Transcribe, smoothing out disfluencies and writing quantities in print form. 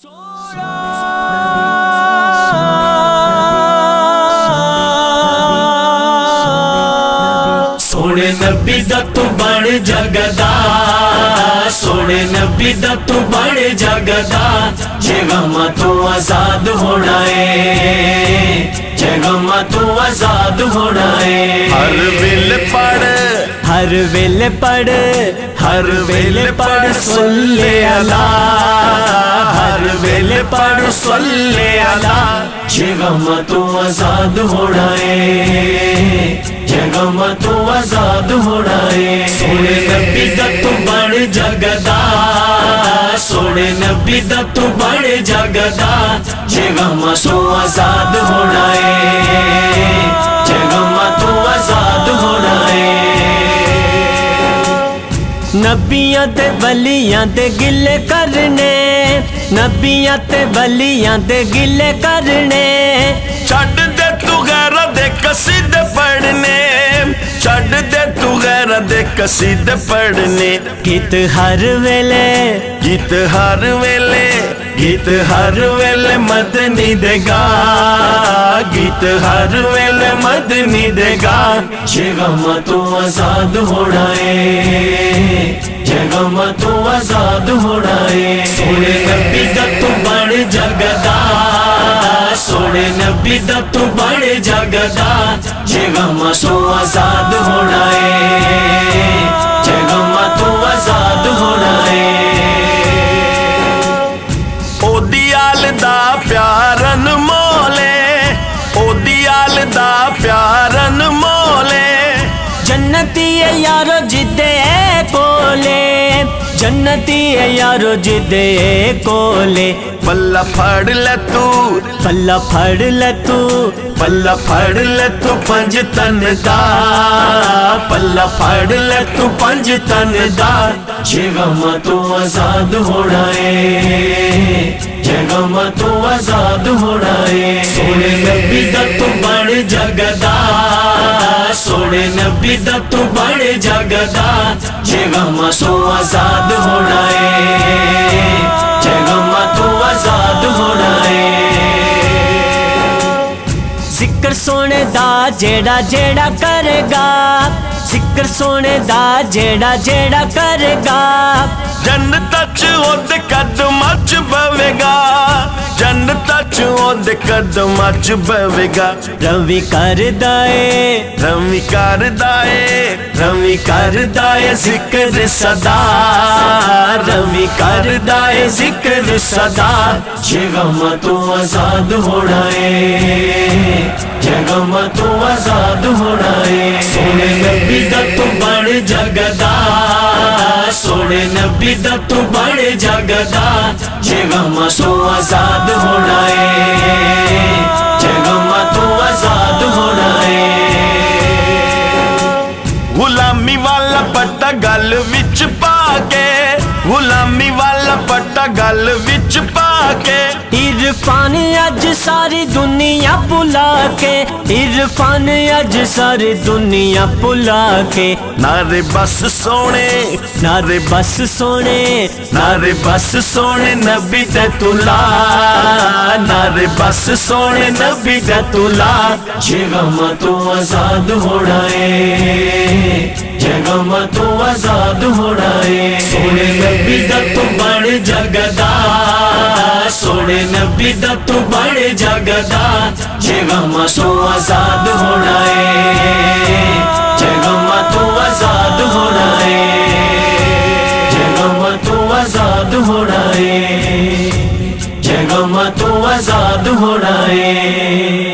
سونے نبی دا تو بن جگدا، سونے نبی دا تو بن جگدا، جے غماں تو آزاد ہونا ہے، جے غماں تو آزاد ہونا ہے۔ ہر ویلے پڑھ، ہر ویلے پڑھ، ہر ویلے پڑھ صلی اللہ، ہر ویلے پڑھ صلی اللہ، جے غماں تو آزاد ہونا ہے، جے غماں تو آزاد ہونا ہے۔ سونے نبی دا تو بن جگدا، سونے نبی دا تو بن جگدا، جے غماں تو آزاد ہونا ہے، جے غماں تو آزاد ہونا ہے۔ نبیاں تے ولیاں دے گلے کرنے، نبیاں تے ولیاں دے گلے کرنے، چھڈ دے تو غیرہ دے قصیدے پڑھنے، چھڈ دے تو غیرہ دے قصیدے پڑھنے۔ گیت ہر ویلے، گیت ہر ویلے، گیت ہر ویلے مدنی دے گا، گیت ہر ویلے مدنی دے گا، جے غماں تو آزاد ہونا ہے، جے غماں تو آزاد ہونا ہے۔ سونے نبی دا تو بن جگدا، سونے نبی دا تو بن جگدا، جے غماں تو آزاد ہونا ہے، جے غماں تو آزاد ہونا ہے۔ او دیال دا پیارن مولے، او دیال دا پیارن مولے، جنتی ہے یارو جدے کولے، جنتی ہے یارو جدے کولے۔ پلہ پھڑ لے تو، پلہ پھڑ لے تو، پلہ پھڑ لے تو پنج تن دا، پلہ پھڑ لے تو پنج تن دا، جے غماں تو آزاد ہونا ہے، جے غماں تو آزاد ہونا ہے۔ سونے نبی دا تو بن جگدا، سونے نبی دا تو بن جگدا، جے غماں تو آزاد ہونا ہے، جے غماں تو آزاد ہونا ہے۔ ذکر سونے دا جیڑا جیڑا کرے گا، ذکر سونے دا جیڑا جیڑا کرے گا، جنت چ اودے قدماں چ بوے گا، جنت چ اودے قدماں چ بوے گا۔ روی کردا اے، روی کردا اے، روی کردا اے ذکر صدا، روی کردا اے ذکر صدا، جے غماں تو آزاد ہونا ہے، جے غماں تو آزاد ہونا ہے۔ سونے نبی دا تو بن جگدا، سونے نبی دا تو بن جگدا، جے غماں تو آزاد ہونا ہے، جے غماں تو آزاد ہونا ہے۔ غلامی والا پٹا گل وچ پا کے، غلامی والا پٹا گل وچ پا کے، عرفان اج ساری دنیا بھلا کے، عرفان اج ساری دنیا بھلا کے، نعرے بس سونے، نعرے بس سونے، نعرے بس سونے نبی دے تولا، نعرے بس سونے نبی دے تولا، جے غماں تو آزاد ہونا ہے، جے غماں تو آزاد ہونا ہے۔ سونے نبی دا تو بن جگدا، سونے نبی دا تو بن جگدا، جے غماں تو آزاد ہونا ہے، جے غماں تو آزاد ہونا ہے، جے غماں تو آزاد ہونا ہے، جے غماں تو آزاد ہونا ہے۔